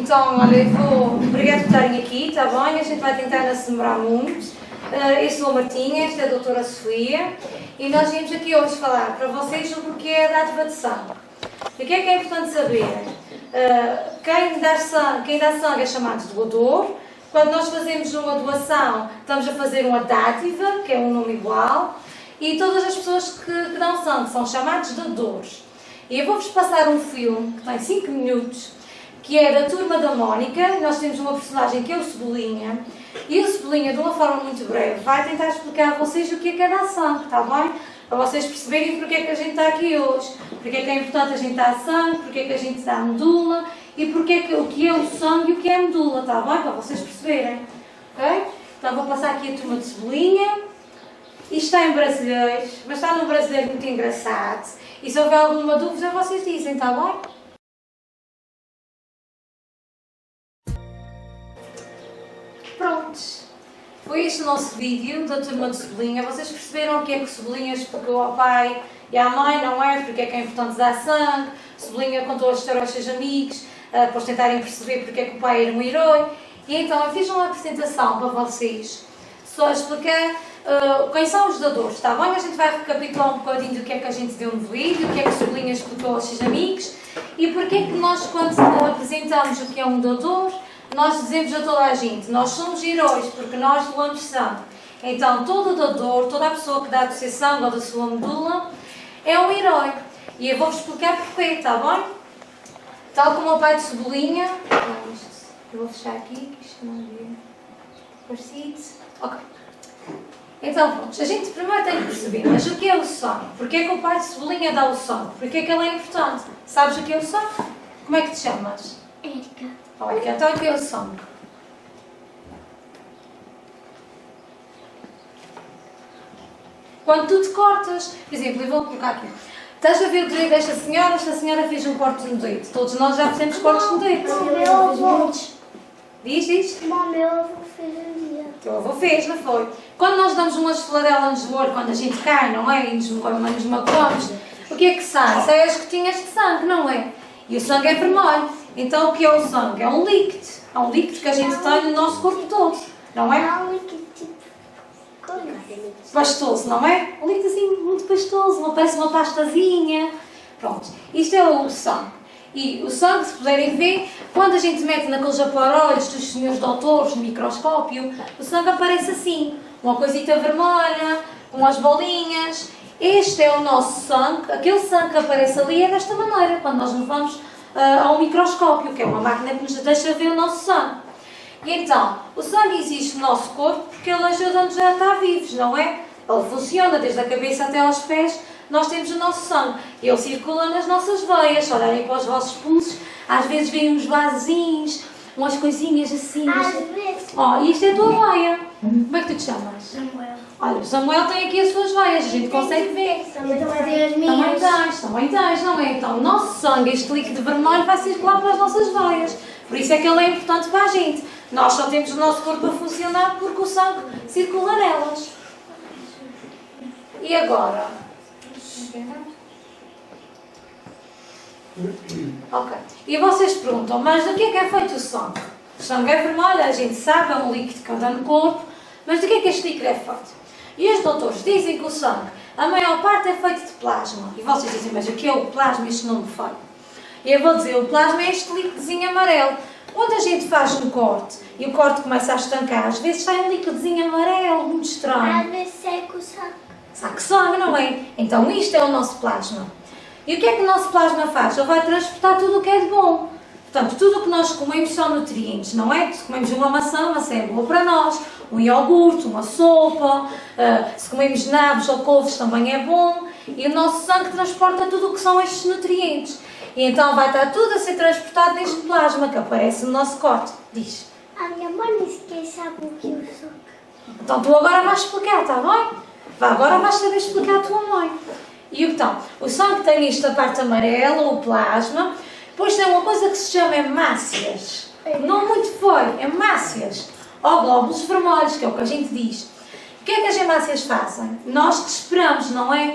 Então, olha, obrigada por estarem aqui, está bem? A gente vai tentar não se demorar muito. Eu sou a Martinha, esta é a doutora Sofia e nós viemos aqui hoje falar para vocês sobre o que é a dádiva de sangue. E o que é importante saber? Quem dá sangue é chamado de doador. Quando nós fazemos uma doação, estamos a fazer uma dádiva, que é um nome igual, e todas as pessoas que dão sangue são chamados de doadores. E eu vou-vos passar um filme, que tem 5 minutos, que é da Turma da Mónica. Nós temos uma personagem que é o Cebolinha, e o Cebolinha, de uma forma muito breve, vai tentar explicar a vocês o que é dar sangue, está bem? Para vocês perceberem porque é que a gente está aqui hoje, porque é que é importante a gente dar sangue, porque é que a gente dá medula, e porque é que, o que é o sangue e o que é a medula, está bem? Para vocês perceberem, ok? Então vou passar aqui a Turma de Cebolinha. Isto está em brasileiro, mas está num brasileiro muito engraçado. E se houver alguma dúvida, vocês dizem, está bem? Prontos. Foi este o nosso vídeo da Turma de Cebolinha. Vocês perceberam o que é que o Cebolinha explicou ao pai e à mãe, não é? Porque é que é importante dar sangue. Cebolinha contou a história aos seus amigos, para eles tentarem perceber porque é que o pai era um herói. E então eu fiz uma apresentação para vocês, só explicar quem são os doadores, está bem? A gente vai recapitular um bocadinho do que é que a gente deu no vídeo, o que é que o Cebolinha explicou aos seus amigos e porque é que nós, quando apresentamos o que é um doador, nós dizemos a toda a gente, nós somos heróis porque nós doamos sangue. Então todo doador, toda a pessoa que dá do seu sangue ou da sua medula é um herói. E eu vou-vos explicar porquê, está bem? Tal como o pai de Cebolinha, eu vou fechar aqui, que isto não é parecido. Ok. Então, pronto, a gente primeiro tem que perceber, mas o que é o sangue? Porquê é que o pai de Cebolinha dá o sangue? Porquê é que ele é importante? Sabes o que é o sangue? Como é que te chamas? Érica. Olha, então o que é o sangue? Quando tu te cortas, por exemplo, eu vou colocar aqui. Estás a ver o dedo desta senhora? Esta senhora fez um corte no dedo. Todos nós já fizemos cortes no dedo. O meu avô. Diz. O meu avô fez um dia. O teu avô fez, não foi? Quando nós damos uma esfoladela-nos do olho, quando a gente cai, não é? E nos magoamos, o que é que sai? Sai as gotinhas de sangue, não é? E o sangue é vermelho. Então o que é o sangue? É um líquido. É um líquido que a gente tem no nosso corpo todo, não é? É um líquido tipo Pastoso, não é? Um líquido assim muito pastoso, parece uma pastazinha. Pronto, isto é o sangue. E o sangue, se puderem ver, quando a gente mete naqueles aparelhos dos senhores doutores no microscópio, o sangue aparece assim, uma coisita vermelha, com as bolinhas. Este é o nosso sangue, aquele sangue que aparece ali é desta maneira, quando nós levamos ao microscópio, que é uma máquina que nos deixa ver o nosso sangue. E então, o sangue existe no nosso corpo porque ele ajuda-nos a estar vivos, não é? Ele funciona desde a cabeça até aos pés, nós temos o nosso sangue. Ele circula nas nossas veias, se olharem para os vossos pulsos, às vezes vêm uns vasinhos, umas coisinhas assim. Às vezes. Oh, e isto é a tua veia. Como é que tu te chamas? Samuel. Olha, o Samuel tem aqui as suas veias, a gente consegue ver. Também tem as minhas. Também tens, não é? Então o nosso sangue, este líquido vermelho, vai circular para as nossas veias. Por isso é que ele é importante para a gente. Nós só temos o nosso corpo a funcionar porque o sangue circula nelas. E agora? Ok. E vocês perguntam, mas do que é feito o sangue? O sangue é vermelho, a gente sabe, é um líquido que anda no corpo, mas do que é este líquido é feito? E os doutores dizem que o sangue, a maior parte é feito de plasma. E vocês dizem, mas o que é o plasma, este nome feio? E eu vou dizer, o plasma é este líquidozinho amarelo. Quando a gente faz um corte e o corte começa a estancar, às vezes sai um líquidozinho amarelo, muito estranho. Às vezes seca o sangue. Sabe que sangue, não é? Então isto é o nosso plasma. E o que é que o nosso plasma faz? Ele vai transportar tudo o que é de bom. Portanto, tudo o que nós comemos são nutrientes, não é? Se comemos uma maçã é boa para nós, um iogurte, uma sopa, se comemos nabos ou couves também é bom. E o nosso sangue transporta tudo o que são estes nutrientes. E então vai estar tudo a ser transportado neste plasma que aparece no nosso corte. Diz. A minha mãe disse que sabe o que é o sangue. Então tu agora vais explicar, está bem? Agora vais saber explicar à tua mãe. E então, o sangue tem esta parte amarela, o plasma, depois tem uma coisa que se chama hemácias. Não muito feio, hemácias. Ou glóbulos vermelhos, que é o que a gente diz. O que é que as hemácias fazem? Nós respiramos, não é?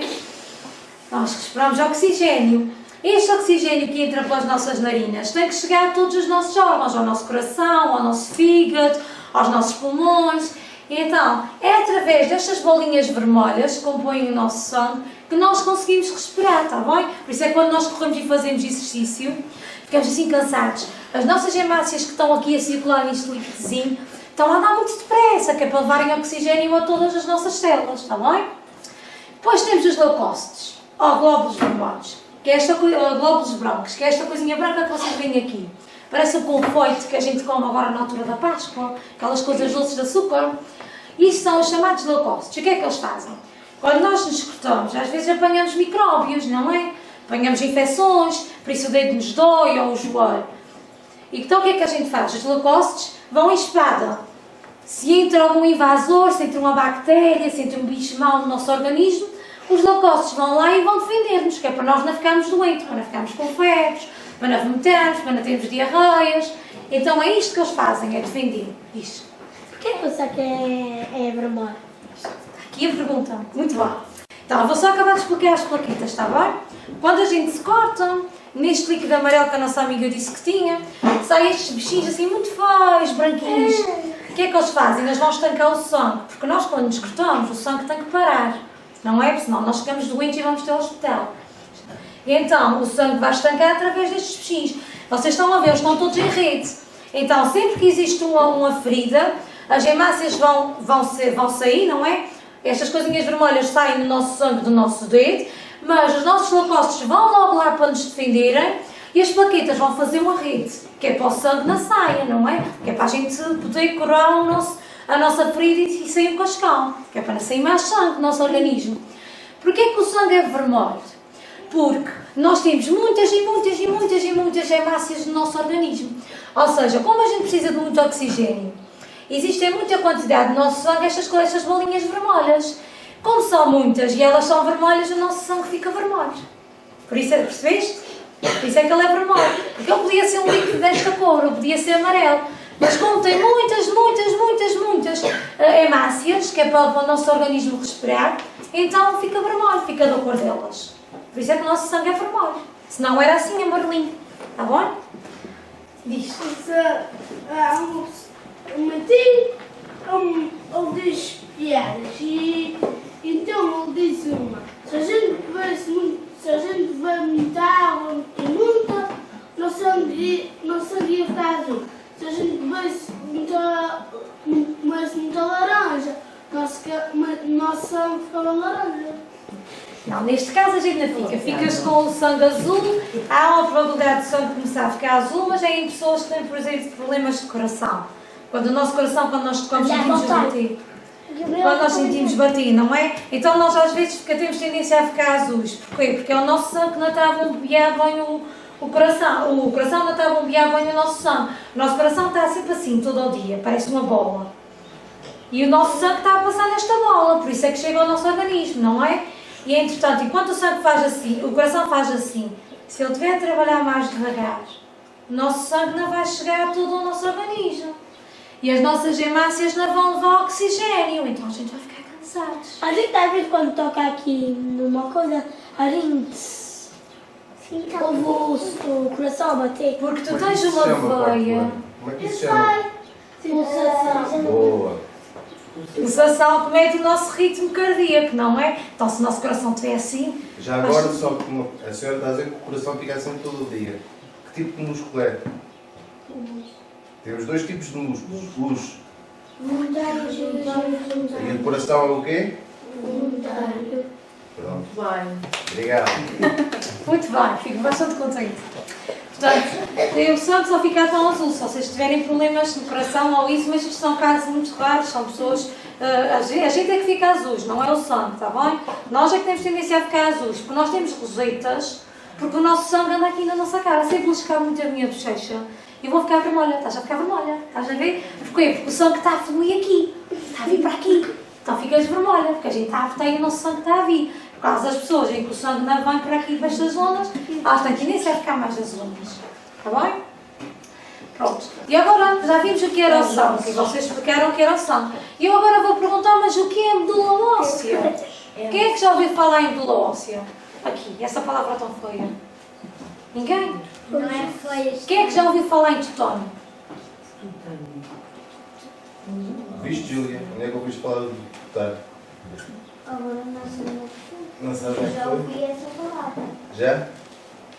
Nós respiramos oxigênio. Este oxigênio que entra pelas nossas narinas tem que chegar a todos os nossos órgãos, ao nosso coração, ao nosso fígado, aos nossos pulmões. E então, é através destas bolinhas vermelhas que compõem o nosso sangue que nós conseguimos respirar, está bem? Por isso é que quando nós corremos e fazemos exercício, ficamos assim cansados. As nossas hemácias que estão aqui a circular neste líquidozinho estão a andar muito depressa, que é para levarem oxigênio a todas as nossas células, está bem? Depois temos os leucócitos, ou glóbulos vermelhos, que é glóbulos brancos, que é esta coisinha branca que vocês veem aqui. Parece o confeito que a gente come agora na altura da Páscoa, aquelas coisas doces de açúcar. Isto são os chamados leucócitos. O que é que eles fazem? Quando nós nos cortamos, às vezes apanhamos micróbios, não é? Apanhamos infecções, por isso o dedo nos dói ou o joelho. E então o que é que a gente faz? Os leucócitos vão em espada. Se entra algum invasor, se entra uma bactéria, se entra um bicho mau no nosso organismo, os leucócitos vão lá e vão defender-nos, que é para nós não ficarmos doentes, para não ficarmos com febres, para não vomitarmos, para não termos diarreias. Então é isto que eles fazem, é defender. Isto. Porquê que o sangue é vermelho? Aqui a pergunta. Muito bem. Então, vou só acabar de explicar as plaquetas, está bem? Quando a gente se corta, neste líquido amarelo que a nossa amiga disse que tinha, saem estes bichinhos assim muito feios, branquinhos. O que é que eles fazem? Eles vão estancar o sangue, porque nós quando nos cortamos, o sangue tem que parar. Não é? Porque senão nós ficamos doentes e vamos ter ao hospital. E então, o sangue vai estancar através destes bichinhos. Vocês estão a ver, eles estão todos em rede. Então, sempre que existe uma ferida, as hemácias vão sair, não é? Estas coisinhas vermelhas saem no nosso sangue do nosso dedo, mas os nossos leucócitos vão logo lá para nos defenderem e as plaquetas vão fazer uma rede, que é para o sangue na saia, não é? Que é para a gente poder curar a nossa ferida e sair um cascão, que é para não sair mais sangue do nosso organismo. Porquê que o sangue é vermelho? Porque nós temos muitas hemácias no nosso organismo. Ou seja, como a gente precisa de muito oxigênio, existe em muita quantidade no nosso sangue estas bolinhas vermelhas. Como são muitas e elas são vermelhas, o nosso sangue fica vermelho. Por isso, percebeste? Por isso é que ele é vermelho. Porque ele podia ser um líquido desta cor, ou podia ser amarelo. Mas como tem muitas hemácias, que é para o nosso organismo respirar, então fica vermelho, fica da cor delas. Por isso é que o nosso sangue é vermelho. Se não era assim, amarelinho. Está bom? Diz. Ele diz piadas e então ele diz uma. Se a gente beber muita água e muita, nosso sangue ia ficar azul. Se a gente bebesse muita laranja, nosso sangue ficava laranja. Não, neste caso a gente não fica. Ficas com o sangue azul, há uma probabilidade de o sangue começar a ficar azul, mas é em pessoas que têm, por exemplo, problemas de coração. Quando o nosso coração, quando nós tocamos, sentimos bater. Quando nós sentimos bater, não é? Então nós às vezes temos tendência a ficar azuis. Porquê? Porque é o nosso sangue que não está a bombear bem o coração. O coração não está a bombear bem o nosso sangue. O nosso coração está sempre assim, todo o dia, parece uma bola. E o nosso sangue está a passar nesta bola, por isso é que chega ao nosso organismo, não é? E entretanto, enquanto o sangue faz assim, o coração faz assim, se ele estiver a trabalhar mais devagar, o nosso sangue não vai chegar a todo o nosso organismo. E as nossas hemácias não vão levar oxigênio, então a gente vai ficar cansados. A gente às vezes quando toca aqui numa coisa, a gente ouve o coração a bater. Porque tu tens uma veia. Como é que isso se chama? Pulsação. Boa. Pulsação que mede o nosso ritmo cardíaco, não é? Então se o nosso coração estiver assim... Já agora, só que a senhora está a dizer que o coração fica assim todo o dia. Que tipo de músculo é? Temos dois tipos de músculos. Os. E o coração é o quê? Pronto. Bem. Obrigado. Muito bem, fico bastante contente. Portanto, o sangue só fica tão azul se vocês tiverem problemas no coração ou isso, mas isto são casos muito raros, são pessoas... a gente é que fica azuis, não é o sangue, está bem? Nós é que temos tendência a ficar azuis, porque nós temos rosetas, porque o nosso sangue anda aqui na nossa cara. Sempre buscar muito a minha bochecha e vou ficar vermelha. Estás a ficar vermelha, estás a ver? Porquê? Porque o sangue está a fluir aqui, está a vir para aqui. Então ficas vermelha, porque a gente tem o nosso sangue está a vir. Por causa das pessoas em que o sangue não vem para aqui debaixo das ondas, elas têm tendência a ficar mais azuis. Está bem? Pronto. E agora já vimos o que era o sangue, e vocês explicaram o que era o sangue. E eu agora vou perguntar, mas o que é medula óssea? Quem é que já ouviu falar em medula óssea? Aqui, essa palavra tão feia. Ninguém? Não é feia. Quem é que já ouviu falar em tutano? Viste, Júlia? Onde é que ouviste falar de tutano? Agora não sei. Não sabes onde é que Já foi? ouvi essa palavra. Já?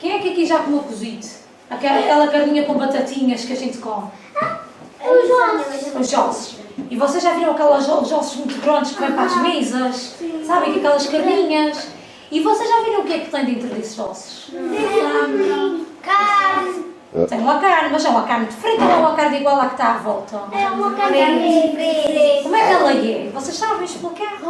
Quem é que aqui já comeu cozido? Aquela carninha com batatinhas que a gente come. Os ossos. E vocês já viram aquelas ossos muito grandes que vêm para as mesas? Sabem? Aquelas carninhas. E vocês já viram o que é que tem dentro desses ossos? Carne. Tem uma carne, mas é uma carne de frente ou é uma carne igual à que está à volta? É uma carne. Como é que ela é? Vocês sabem explicar?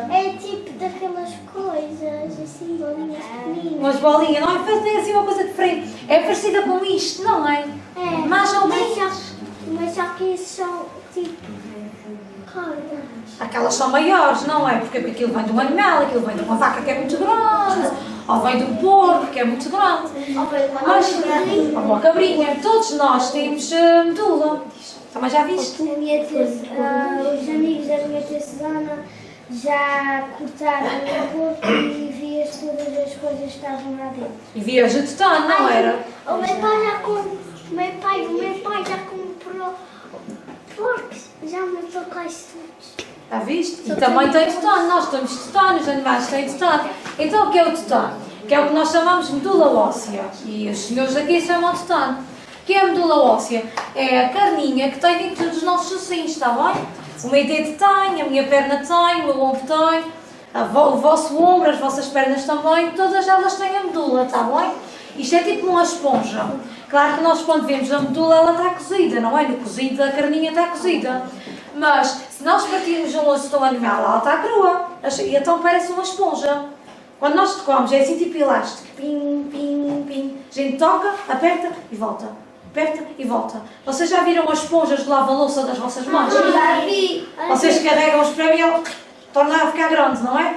É tipo daquelas coisas, assim, bolinhas pequeninas. Umas bolinhas, não é? Tem assim uma coisa diferente. É parecida com isto, não é? É, Mais ou menos. mas só que isso são tipo cordas. Aquelas são maiores, não é? Porque aquilo vem de um animal, aquilo vem de uma vaca que é muito grande, ou vem de um porco que é muito grande. Mas, ou uma cabrinha. Todos nós temos medula. Também já viste? Os amigos da minha tia Susana já cortaram o corpo e vias todas as coisas que estavam lá dentro. E vias o tutano, não era? O meu pai já comprou porcos, já matou quase todos. Já viste? E também tem tutano. Nós temos tutano, os animais têm tutano. Então o que é o tutano? Que é o que nós chamamos de medula óssea. E os senhores aqui chamam de tutano. O que é a medula óssea? É a carninha que tem dentro dos nossos ossinhos, está bem? O meu dedo tem, a minha perna tem, o meu ombro tem, o vosso ombro, as vossas pernas também, todas elas têm a medula, está bem? Isto é tipo uma esponja. Claro que nós quando vemos a medula ela está cozida, não é? No cozido a carninha está cozida. Mas se nós partirmos um osso de um animal, ela está crua. E então parece uma esponja. Quando nós tocamos é assim tipo elástico. Pim, pim, pim. A gente toca, aperta e volta. Aperta e volta. Vocês já viram as esponjas de lava-louça das vossas mãos? Já vi. Vocês carregam os para e ela torna a ficar grande, não é?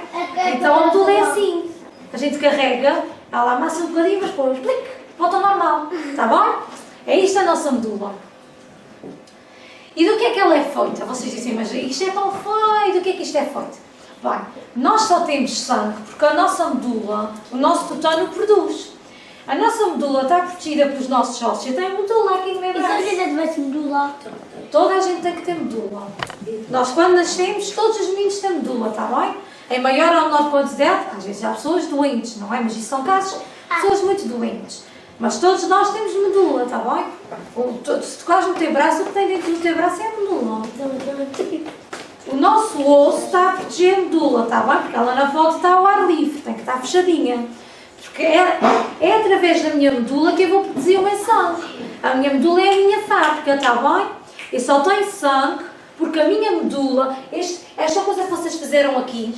Então a medula é assim. A gente carrega, ela amassa um bocadinho, mas depois clique, volta ao normal. Está bom? É isto a nossa medula. E do que é que ela é feita? Vocês dizem, mas isto é tão feio, do que é que isto é feito? Bem, nós só temos sangue porque a nossa medula, o nosso tutano produz. A nossa medula está protegida pelos nossos ossos. Eu tenho medula aqui no meu E se braço. a gente tivesse medula? Toda a gente tem que ter medula. Nós quando nascemos, todos os meninos têm medula, está bem? Em maior ou menor quantidade, às vezes há pessoas doentes, não é? Mas isso são casos de pessoas muito doentes. Mas todos nós temos medula, está bem? Se tocares no teu braço, o que tem dentro do teu braço é a medula. O nosso osso está a proteger a medula, está bem? Porque ela não pode estar ao ar livre, tem que estar fechadinha. Porque é através da minha medula que eu vou produzir o meu sangue. A minha medula é a minha fábrica, está bem? Eu só tenho sangue porque a minha medula, esta coisa que vocês fizeram aqui,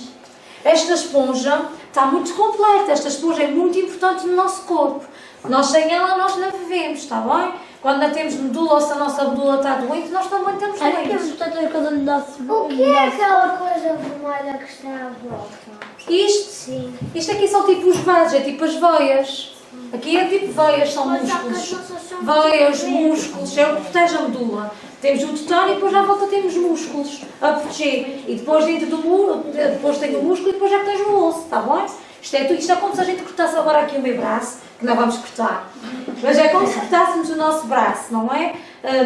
esta esponja está muito completa. Esta esponja é muito importante no nosso corpo. Nós sem ela nós não vivemos, está bem? Quando não temos medula ou se a nossa medula está doente, nós também estamos Acho que temos doentes. tanta coisa no nosso... O que é aquela coisa vermelha que está à volta? Isto aqui são tipo os vasos, é tipo as veias. Aqui é tipo veias, são músculos. Veias, músculos, é o que protege a medula. Temos o tutano e depois à volta temos músculos a proteger. E depois dentro do músculo, depois tem o músculo e depois já tens o osso, está bem? Isto é como se a gente cortasse agora aqui o meu braço, que não vamos cortar. Mas é como se cortássemos o nosso braço, não é?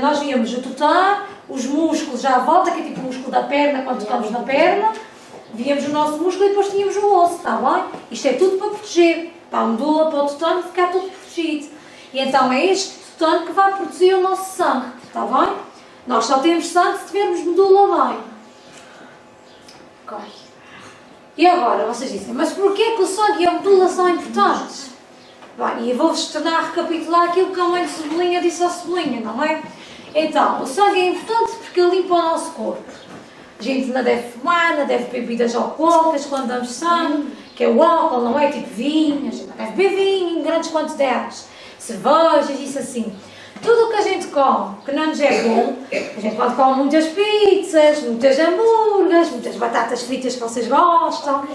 Nós víamos o tutano, os músculos já à volta, que é tipo o músculo da perna, quando tocamos na perna. Víamos o nosso músculo e depois tínhamos o osso, está bem? Isto é tudo para proteger, para a medula, para o tutano ficar tudo protegido. E então é este tutano que vai produzir o nosso sangue, está bem? Nós só temos sangue se tivermos medula bem. Ok. E agora, vocês dizem, mas porquê que o sangue e a medula são importantes? Bem, e eu vou-vos tornar a recapitular aquilo que a mãe de Cebolinha disse ao Cebolinha, não é? Então, o sangue é importante porque ele limpa o nosso corpo. A gente não deve fumar, não deve beber bebidas alcoólicas quando damos sangue, que é o álcool, não é? Tipo vinho, a gente não deve beber vinho em grandes quantidades, cervejas, isso assim. Tudo o que a gente come, que não nos é bom, a gente pode comer muitas pizzas, muitas hambúrgueres, muitas batatas fritas que vocês gostam,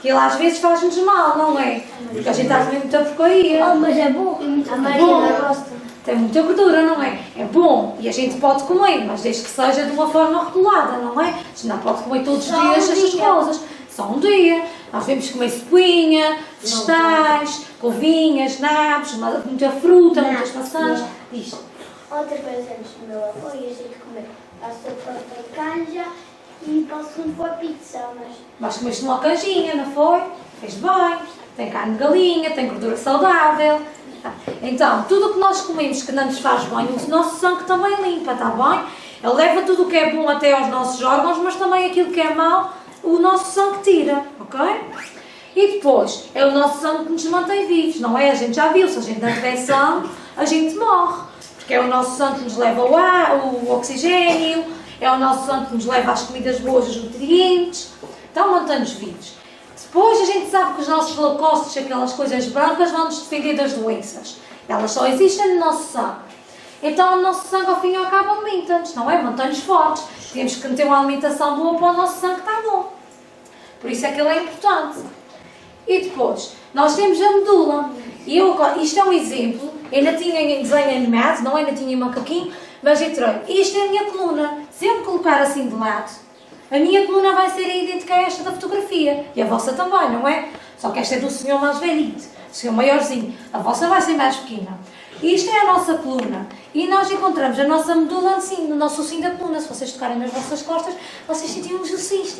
que às vezes faz-nos mal, não é? Porque a gente está a comer muita porcaria. Oh, mas é bom. A Maria gosta. Tem muita gordura, não é? É bom e a gente pode comer, mas desde que seja de uma forma regulada, não é? A gente não pode comer todos os dias estas coisas. Só um dia. Nós devemos comer cepuinha, vegetais, couvinhas, nabos, muita fruta, muitas maçãs. Diz. Ontem, por exemplo, o meu avô e a gente comeu a sopa de canja e para o segundo foi pizza, mas... Mas comeste uma canjinha, não foi? Fez bem, tem carne de galinha, tem gordura saudável. Então, tudo o que nós comemos que não nos faz bem, o nosso sangue também limpa, está bem? Ele leva tudo o que é bom até aos nossos órgãos, mas também aquilo que é mau, o nosso sangue tira, ok? E depois, é o nosso sangue que nos mantém vivos, não é? A gente já viu, se a gente não tiver sangue, a gente morre. Porque é o nosso sangue que nos leva ao ar, o oxigênio, é o nosso sangue que nos leva às comidas boas, os nutrientes. Então, mantém-nos vivos. Depois, a gente sabe que os nossos leucócitos, aquelas coisas brancas, vão nos defender das doenças. Elas só existem no nosso sangue. Então, o nosso sangue, ao fim e ao cabo, alimenta-nos, não é? Mantém-nos fortes. Temos que ter uma alimentação boa para o nosso sangue estar bom. Por isso é que ele é importante. E depois, nós temos a medula. E isto é um exemplo. Eu ainda tinha em desenho animado, não ainda tinha em macaquinho, mas eu tirei. Isto é a minha coluna. Se eu me colocar assim de lado, a minha coluna vai ser idêntica a esta da fotografia. E a vossa também, não é? Só que esta é do senhor mais velhito, do senhor maiorzinho. A vossa vai ser mais pequena. Isto é a nossa coluna. E nós encontramos a nossa medula assim, no nosso ossinho da coluna. Se vocês tocarem nas vossas costas, vocês sentem uns ossinhos.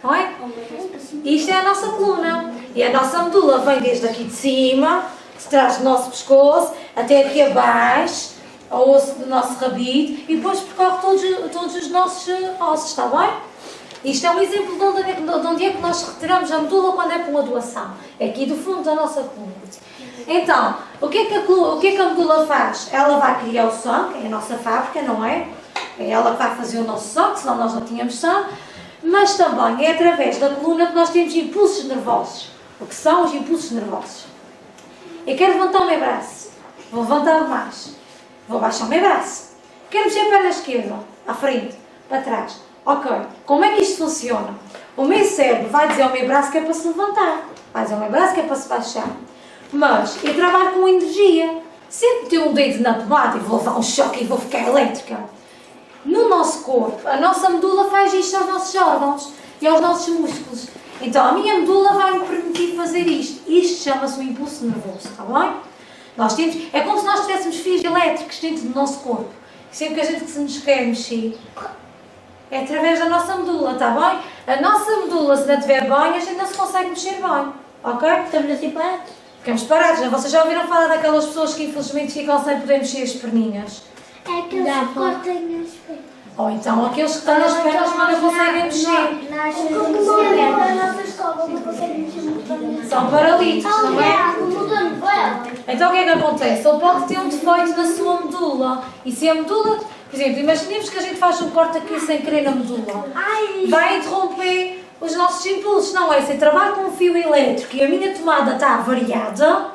Não é? Isto é a nossa coluna. E a nossa medula vem desde aqui de cima, de trás do nosso pescoço, até aqui abaixo, ao osso do nosso rabito, e depois percorre todos os nossos ossos, está bem? Isto é um exemplo de onde é que nós retiramos a medula quando é para uma doação. É aqui do fundo da nossa coluna. Então, o que é que a medula faz? Ela vai criar o sangue, é a nossa fábrica, não é? É ela que vai fazer o nosso sangue, senão nós não tínhamos sangue. Mas também é através da coluna que nós temos impulsos nervosos. O que são os impulsos nervosos? Eu quero levantar o meu braço. Vou levantá-lo mais. Vou baixar o meu braço. Quero mexer a perna esquerda, à frente, para trás. Ok, como é que isto funciona? O meu cérebro vai dizer ao meu braço que é para se levantar. Vai dizer ao meu braço que é para se baixar. Mas eu trabalho com energia. Se eu meter um dedo na tomada e vou levar um choque e vou ficar elétrica, no nosso corpo, a nossa medula faz isto aos nossos órgãos e aos nossos músculos. Então a minha medula vai me permitir fazer isto. Isto chama-se um impulso nervoso, está bem? Nós temos, é como se nós tivéssemos fios elétricos dentro do nosso corpo. Sempre que a gente se nos quer mexer, é através da nossa medula, está bem? A nossa medula, se não estiver bem, a gente não se consegue mexer bem, ok? Estamos assim parados? Ficamos parados, não? Vocês já ouviram falar daquelas pessoas que infelizmente ficam sem poder mexer as perninhas? É aqueles que cortem as pernas. Ou então aqueles que estão nas pernas mas não conseguem mexer. Na nossa escola não conseguem mexer muito bem. São paralíticos, não é? Mudando Então o que é que acontece? Ele pode ter um defeito na sua medula. E se a medula, por exemplo, imaginemos que a gente faz um corte aqui sem querer na medula. Vai interromper os nossos impulsos, não é? Se eu trabalho com um fio elétrico e a minha tomada está variada,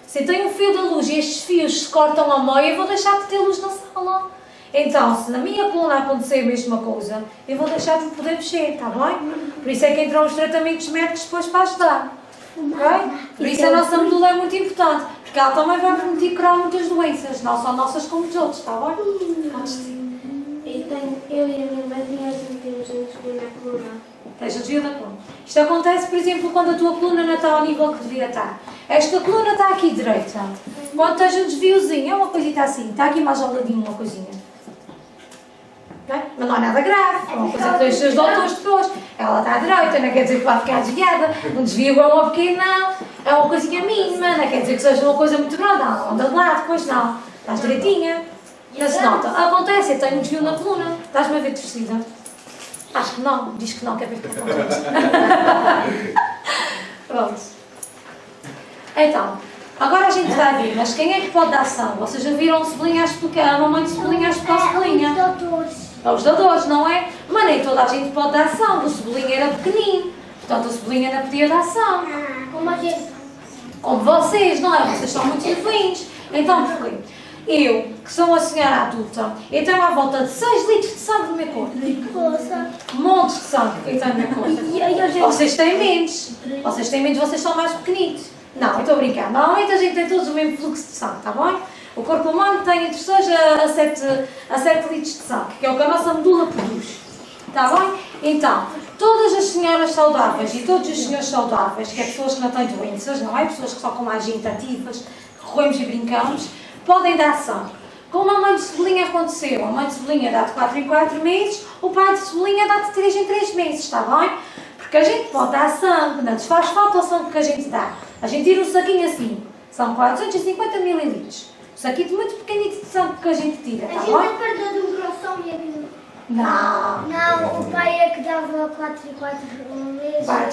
se eu tenho um fio da luz e estes fios se cortam ao meio, eu vou deixar de ter luz na sala. Então, se na minha coluna acontecer a mesma coisa, eu vou deixar de poder mexer, está bem? Por isso é que entram os tratamentos médicos depois para ajudar. Ok? Por isso a nossa medula é muito importante, porque ela também vai permitir curar muitas doenças, não só nossas como dos outros, está bem? Eu e a minha madrinha, a gente temos um desvio na coluna. Tens o desvio da coluna. Isto acontece, por exemplo, quando a tua coluna não está ao nível que devia estar. Esta coluna está aqui direita. Quando tens um desviozinho, é uma coisita assim, está aqui mais ao ladinho uma coisinha. Okay? Mas não é nada grave, é uma coisa que tens os seus doutores depois. Ela está à direita, não quer dizer que vai ficar desviada. Um desvio é uma pequena, não. É uma coisinha mínima, não quer dizer que seja uma coisa muito grande. Não, anda de lado, depois não. Estás direitinha. Não se nota. Acontece, eu tenho um desvio na coluna. Estás-me a ver torcida? Acho que não. Diz que não, quer ver que acontece. Pronto. Então, agora a gente vai ver, mas quem é que pode dar sangue? Vocês já viram o Cebolinha a explicar, a mamãe de Cebolinha a explicar o Cebolinha? Os doutores. Os dadores, não é? Mas nem toda a gente pode dar sangue. O Cebolinha era pequenino, portanto o Cebolinha não podia dar sangue. Como a gente. Como vocês, não é? Vocês são muito novinhos. Então, porquê? Eu, que sou uma senhora adulta, eu tenho à volta de 6 litros de sangue no meu corpo. Montes de sangue que eu tenho no meu corpo. Vocês têm menos. Vocês têm menos, vocês são mais pequenitos. Não, eu estou a brincar. Normalmente a gente tem todos o mesmo fluxo de sangue, está bem? O corpo humano tem entre 6 a 7 litros de sangue, que é o que a nossa medula produz. Está bem? Então, todas as senhoras saudáveis e todos os senhores saudáveis, que é pessoas que não têm doenças, não é? Pessoas que só com mais gente ativas, que corremos e brincamos, podem dar sangue. Como a mãe de Cebolinha aconteceu, a mãe de Cebolinha dá de 4 em 4 meses, o pai de Cebolinha dá de 3 em 3 meses, está bem? Porque a gente pode dar sangue, não nos faz falta o sangue que a gente dá. A gente tira um saquinho assim, são 450 ml. Um saquinho muito pequenito de sangue que a gente tira, está A bem? gente perdeu de um coração e a Não. Não, o pai é que dava 4 e 4 meses. Vai,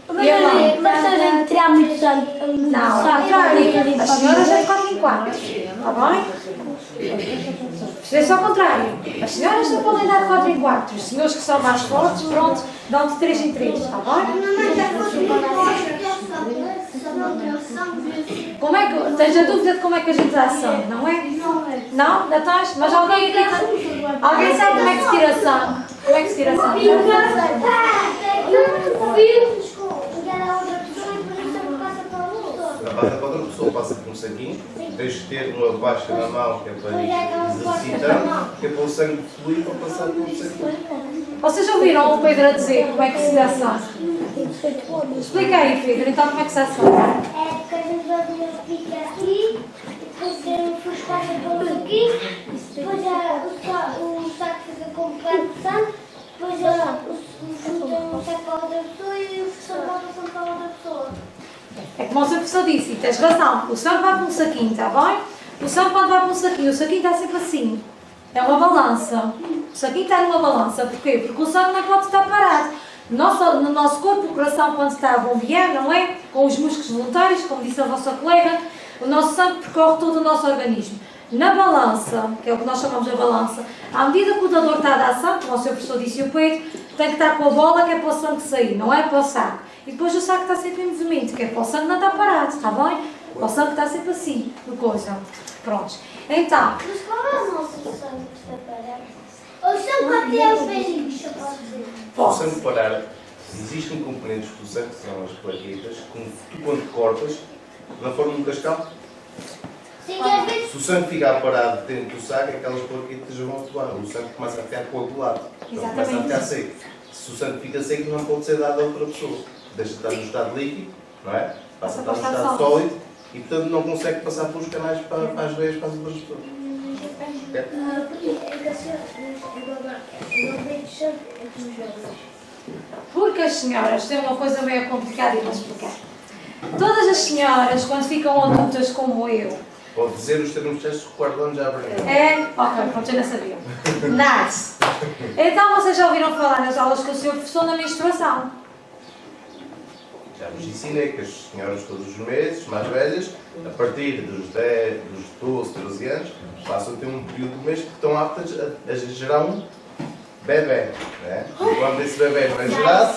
Mas E a mãe? a gente tirar muito sangue. Não, ao contrário. As senhoras é de 4 em 4. Está bem? Isto é ao contrário. As senhoras só podem dar de 4 em 4. Os senhores que são mais fortes, pronto, dão de 3 em 3. Está bem? Mamãe está com Como é que, tens a dúvida de como é que a gente dá sangue, não é? Não? Não tens? Mas alguém aqui alguém sabe como é que se tira sangue? Como é que se tira sangue? Passa para outra pessoa, passa por um saquinho, tens de ter uma baixa na mão, que é para ir exercitando, que é para o sangue fluir para passar por um saquinho. Vocês ouviram o Pedro a dizer como é que se dá sangue? Explica aí, Pedro, então como é que se dá sangue? É porque a gente vai ver o pique aqui, depois passa por aqui, depois o saco fica completo de sangue, depois o saco para outra pessoa e o professor volta o sangue para outra pessoa. É como o seu professor disse, e tens razão, o sangue vai para um saquinho, está bem? O sangue quando vai para um saquinho, o saquinho está sempre assim. É uma balança. O saquinho está numa balança. Porquê? Porque o sangue não pode estar parado. No nosso corpo, o coração, quando está a bombear, não é? Com os músculos voluntários, como disse a vossa colega, o nosso sangue percorre todo o nosso organismo. Na balança, que é o que nós chamamos de balança, à medida que o dador está a dar sangue, como o seu professor disse e o Pedro, tem que estar com a bola, que é para o sangue sair, não é para o saco. E depois o saco está sempre em movimento, que é para o sangue não estar parado, está bem? O sangue está sempre assim, no coisa. Prontos. Então, Mas qual é o nosso sangue que está parado? O sangue até os beijinhos, só pode dizer. O sangue parar, existem componentes do sangue, que são as plaquetas, que tu quando cortas, na forma de um cascal, Sim, às vezes. se o sangue ficar parado dentro do saco, aquelas plaquetas vão atuar. O sangue começa a ficar coagulado. Então começa a ficar seco. Se o sangue fica seco, não pode ser dado a outra pessoa. Deixa de estar no estado líquido, não é? Passa a estar no estado sólido e, portanto, não consegue passar pelos canais para as veias para as outras pessoas. porque as senhoras têm uma coisa meio complicada e vou explicar. Todas as senhoras, quando ficam adultas como eu, Pode dizer os termos testes que o quarto ano já aprendeu. é... Ok, pronto, eu não sabia. Nice. Então vocês já ouviram falar nas aulas com o seu professor na menstruação? Já vos ensinei que as senhoras todos os meses, mais velhas, a partir dos 10, dos 12, 13 anos, passam a ter um período de mês que estão aptas a gerar um bebê. Né? E quando esse bebê não é gerado...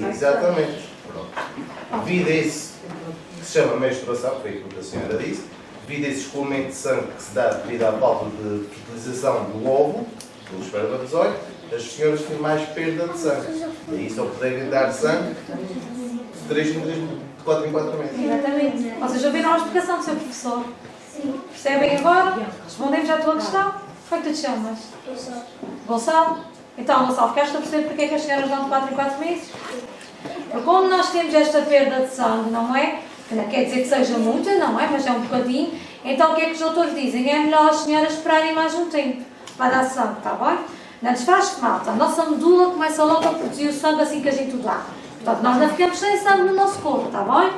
Exatamente. Pronto. Devido a esse que se chama menstruação, foi aquilo que a senhora disse, devido a esse escoamento de sangue que se dá devido à falta de fertilização do óvulo, do espermatozoide, as senhoras têm mais perda de sangue. E só podem dar sangue de 3 em 3, de 4 em 4 meses. Exatamente. Vocês ouviram a explicação do seu professor? Sim. Percebem agora? Respondemos à tua questão. Como é que tu te chamas? Gonçalo. Então, Gonçalo, ficaste a perceber porque é que as senhoras dão de 4 em 4 meses? Porque como nós temos esta perda de sangue, não é? Que não quer dizer que seja muita, não é? Mas é um bocadinho. Então, o que é que os doutores dizem? É melhor as senhoras esperarem mais um tempo para dar sangue, está bem? Não nos faz falta. A nossa medula começa logo a produzir o sangue assim que a gente o dá. Portanto, nós não ficamos sem sangue no nosso corpo, está bem?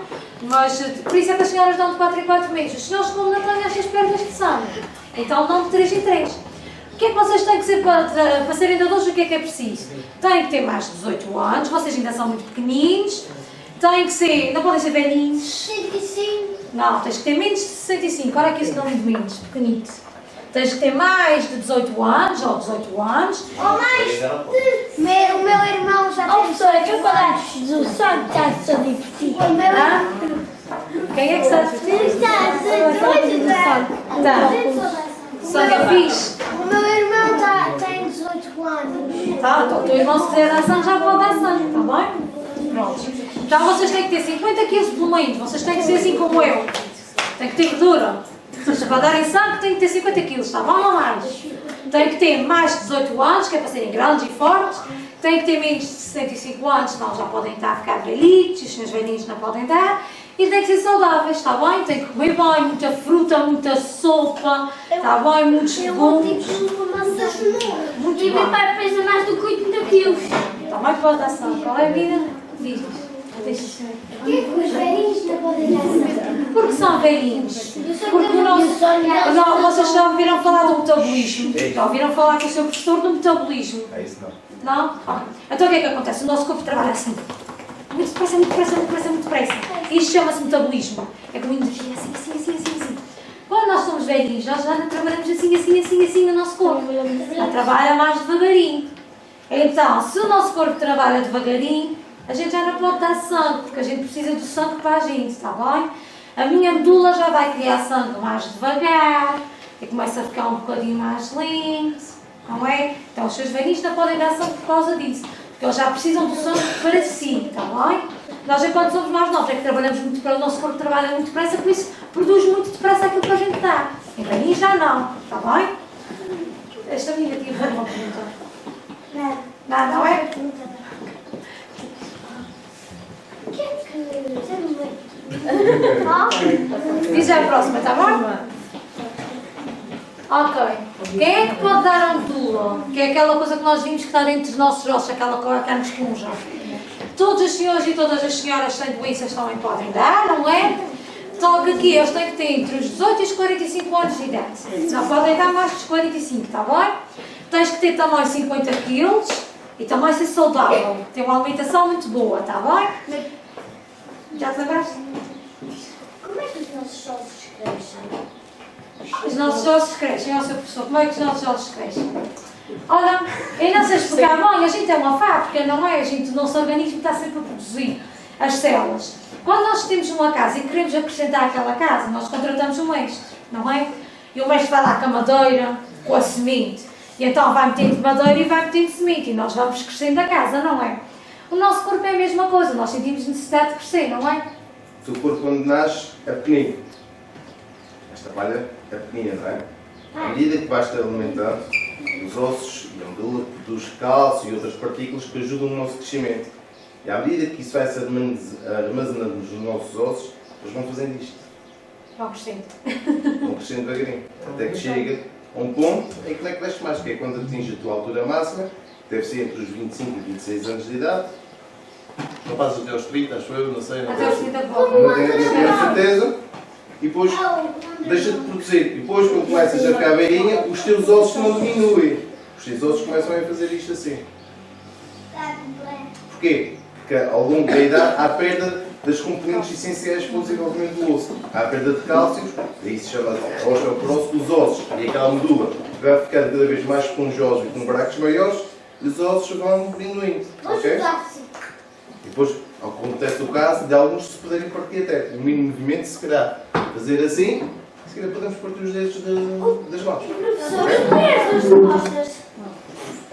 Mas, por isso é que as senhoras dão de 4 em 4 meses. Os senhores, como não têm estas perdas de sangue, então dão de 3 em 3. O que é que vocês têm que ser para serem dadores? O que é preciso? Têm que ter mais de 18 anos, vocês ainda são muito pequeninos, têm que ser, não podem ser velhinhos. 65. Não, tens que ter menos de 65, olha aqui esse nome de menos, pequenito. Tens que ter mais de 18 anos, ou 18 anos. Ou mais de... O meu irmão já tem... Professora, que quadrados do sangue está a ser divertido? O meu Ah? Quem é que está a divertir? está a ser doido. Tá. Sangue é fixe. O meu irmão tem 18 anos. Tá, então o teu irmão se quiser dar sangue já pode dar sangue, está bem? Pronto. Então vocês têm que ter 50 kg pelo menos, vocês têm que ser assim como eu. Tem que ter gordura. Seja, para darem sangue tem que ter 50 quilos, está bom ou mais? Tem que ter mais de 18 anos, que é para serem grandes e fortes. Tem que ter menos de 65 anos, senão já podem estar a ficar velhitos, os seus velhinhos não podem dar. E tem que ser saudáveis, está bem? Tem que comer bem, muita fruta, muita sopa, está bem? Muitos legumes. Muito E meu bem. pai pesa mais do que 80 quilos. Também pode dar sangue. Qual é a vida? Diz-nos. Deixa ser. Porquê que os velhinhos não podem dar sangue? Porque são velhinhos. Porque o nosso... Não, vocês já ouviram falar do metabolismo. Já ouviram falar com o seu professor do metabolismo. É isso não. Não? Ah, então o que é que acontece? O nosso corpo trabalha assim. Muito depressa, muito depressa, muito depressa, muito depressa. Isto chama-se metabolismo. É como energia assim. Quando nós somos velhinhos, nós já não trabalhamos assim no nosso corpo. Já trabalha mais devagarinho. Então, se o nosso corpo trabalha devagarinho, a gente já não pode dar sangue, porque a gente precisa do sangue para a gente, está bem? A minha medula já vai criar sangue mais devagar e começa a ficar um bocadinho mais lento, não é? Então os seus velhinhos não podem dar sangue por causa disso, porque eles já precisam do sangue para si, está bem? Nós, enquanto somos mais novos, é que trabalhamos muito depressa, o nosso corpo trabalha muito depressa, por isso produz muito depressa aquilo que a gente dá. Em velhinhos já não, está bem? Esta amiga tinha uma pergunta. Não é? Diz a próxima, está bom? Ok. Quem é que pode dar a medula? Que é aquela coisa que nós vimos que está dentro dos nossos ossos, aquela carne esponja. Todos os senhores e todas as senhoras sem doenças também podem dar, não é? Só que aqui eles têm que ter entre os 18 e os 45 anos de idade. Não podem dar mais dos 45, está bem? Tens que ter também 50 quilos e também ser saudável. Ter uma alimentação muito boa, está bem? Já te lembraste? Como é que os nossos ossos crescem? Os nossos ossos crescem, ó seu professor, como é que os nossos ossos crescem? Olha, eu não sei explicar bem, a gente é uma fábrica, não é? O nosso organismo está sempre a produzir as células. Quando nós temos uma casa e queremos acrescentar àquela casa, nós contratamos um mestre, não é? E o mestre vai lá com a madeira, com a semente, e então vai metendo madeira e vai metendo semente, e nós vamos crescendo a casa, não é? O nosso corpo é a mesma coisa, nós sentimos necessidade de crescer, não é? O teu corpo, quando nasce, é pequenino. Esta palha é pequenina, não é? À medida que vais-te alimentando, os ossos e a medula produz cálcio e outras partículas que ajudam no nosso crescimento. E à medida que isso vai-se armazenando nos nossos ossos, eles vão fazendo isto. Vão crescendo. Vão crescendo devagarinho. Até que chega a um ponto em que não é que cresce mais, que é quando atinge a tua altura máxima, que deve ser entre os 25 e 26 anos de idade. Não passas até aos 30, acho eu, não sei. Até aos 30 Não tenho certeza. E depois deixa de produzir. E depois, quando começas a ficar velhinha, os teus ossos não diminuem. Os teus ossos começam a fazer isto assim. Porquê? Porque ao longo da idade há perda das componentes essenciais para o desenvolvimento do osso. Há perda de cálcio, daí se chama osteoporose dos ossos. E aquela medula vai ficando cada vez mais esponjosa e com buracos maiores, e os ossos vão diminuindo. Ok? E depois acontece o caso de alguns se poderem partir até. O mínimo movimento, se calhar, fazer assim, se calhar podemos partir os dedos das mãos.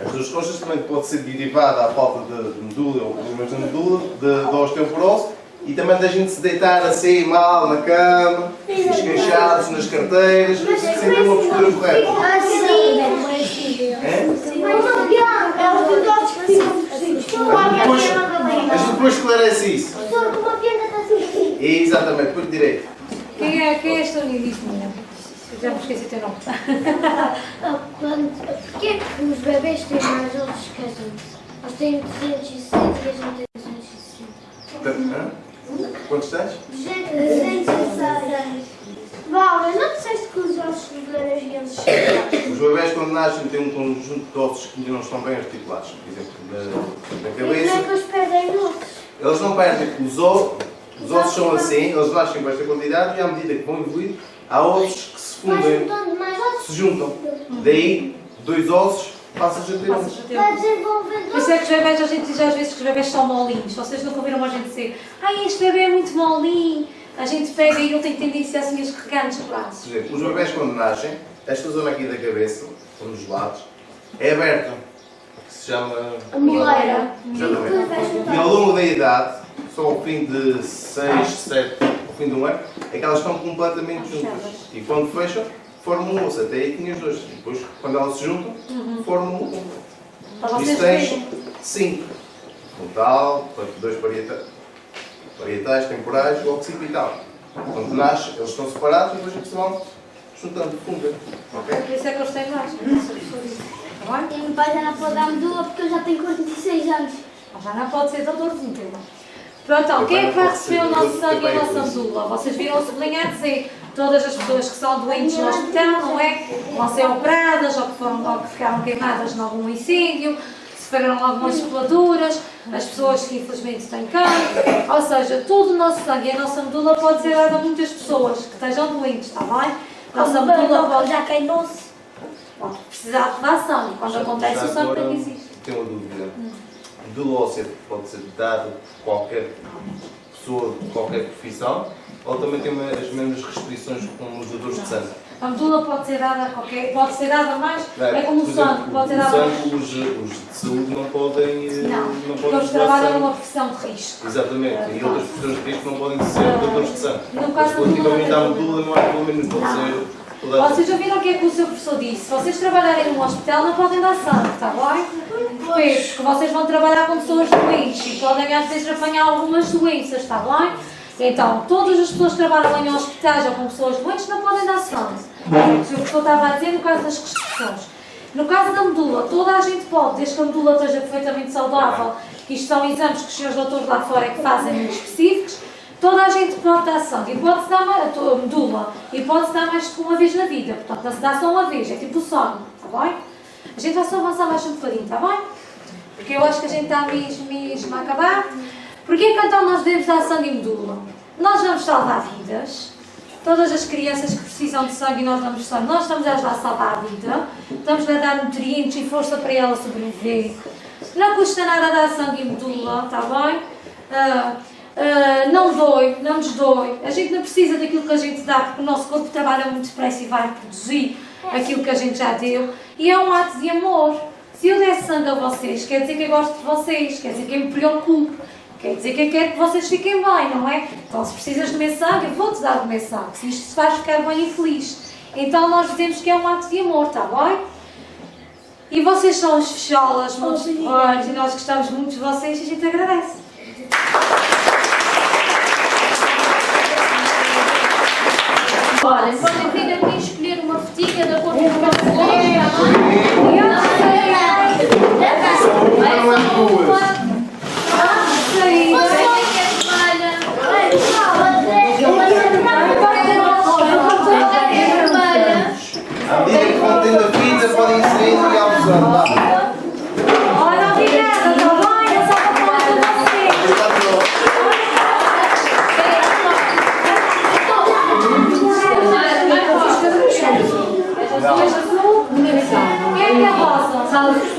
As duas costas também pode ser derivada à falta de medula ou problemas da medula, da osteoporose, e também da gente se deitar assim mal na cama, esqueixados nas carteiras, sem ter uma postura correta. A gente depois esclarece isso. Exatamente, depois direito. Quem é esta unidismo? Já me esqueci o teu nome. Porquê é que os bebês têm mais ossos que as outras? Eles têm 260 e a gente tem 260. Quantos tens? 260. Val, não disseste que os ossos dos bebês iam se chegar? Os bebés, quando nascem, têm um conjunto de ossos que ainda não estão bem articulados. Por exemplo, na Não é cabeça. que eles perdem ossos. Eles não perdem, os ossos são assim, eles nascem com esta quantidade e à medida que vão evoluir, há ossos que se fundem, se juntam. Daí, 2 ossos, passas a ter um. Vai desenvolvendo. Por isso é que os bebés, a gente diz às vezes que os bebés são molinhos. Vocês nunca ouviram a gente dizer, ai, este bebê é muito molinho. A gente pega e ele tem tendência assim a escorregar nos braços. Por exemplo, os bebés quando nascem, esta zona aqui da cabeça, ou nos lados, é aberta. Que se chama... A moleira. Exatamente. E ao longo da idade, só ao fim de 6, 7, ao fim do ano, é que elas estão completamente juntas. E quando fecham, formam um osso. Até aí tinhas dois. E depois, quando elas se juntam, formam um completo. Para vocês Isto tens verem. 5. Total, 2 parietais, temporais, occipital. Quando nasce, eles estão separados e depois é que se vão juntando, fundem. Ok? Por isso é que eles têm mais. Está bem? E meu pai já não pode dar medula porque eu já tenho 46 anos. Já não pode ser doutorzinho. Pronto, então, quem é que vai receber o nosso sangue e a nossa medula? Vocês viram o sublinhar dizer todas as pessoas que são doentes no hospital, não é? Vão ser operadas ou que ficaram queimadas em algum incêndio, sofreram algumas queimaduras, as pessoas que infelizmente têm câncer. Ou seja, todo o nosso sangue e a nossa medula pode ser dada a muitas pessoas que estejam doentes, está bem? Nossa medula pode Já queimou-se. precisar de dar sangue. Quando acontece, o sangue também existe. Tenho uma dúvida. Medula óssea pode ser dada por qualquer pessoa de qualquer profissão ou também tem as mesmas restrições como os dadores de sangue? A medula pode ser dada a qualquer. Pode ser dada mais. É como o Por exemplo, sangue, pode ser o dada. sangue, os de saúde não podem. Não, porque podem eles doar trabalham sangue. numa profissão de risco. Exatamente, e outras pessoas de risco não podem ser dadores de sangue. No Mas caso da relativamente à medula, medula, não há pelo menos pode ser toda a vocês já viram o que é que o seu professor disse? Se vocês trabalharem num hospital, não podem dar sangue, está bem? Pois, porque vocês vão trabalhar com pessoas doentes e podem às vezes apanhar algumas doenças, está bem? Então, todas as pessoas que trabalham em hospitais ou com pessoas doentes não podem dar sangue. O seu professor estava a dizer no caso das restrições. No caso da medula, toda a gente pode, desde que a medula esteja perfeitamente saudável, que isto são exames que os senhores doutores lá fora é que fazem muito específicos, toda a gente pode dar sangue e pode-se dar a medula e pode-se dar mais do que uma vez na vida. Portanto, não se dá só uma vez, é tipo o sangue, está bem? A gente vai só avançar mais um bocadinho, está bem? Porque eu acho que a gente está mesmo a acabar. Porquê que então nós devemos dar sangue e medula? Nós vamos salvar vidas. Todas as crianças que precisam de sangue e nós damos sangue, nós estamos a ajudar a salvar a vida. Estamos a dar nutrientes e força para ela sobreviver. Não custa nada dar sangue e medula, está bem? Não dói, não nos dói. A gente não precisa daquilo que a gente dá porque o nosso corpo trabalha muito depressa e vai produzir aquilo que a gente já deu. E é um ato de amor. Se eu der sangue a vocês, quer dizer que eu gosto de vocês, quer dizer que eu me preocupo, quer dizer que eu quero que vocês fiquem bem, não é? Então se precisas de meu sangue, eu vou-te dar o meu sangue, se isto te faz ficar bem e feliz. Então nós dizemos que é um ato de amor, está bem? E vocês são os fecholas, meus olhos, e nós gostamos muito de vocês e a gente agradece. Olha, podem vir aqui escolher uma fotinha da cor do vosso gosto, À medida que vão tendo a vida, podem ir saindo e almoçando. Olha, obrigada, está bem? É só para falar com vocês. Quem é que é rosa?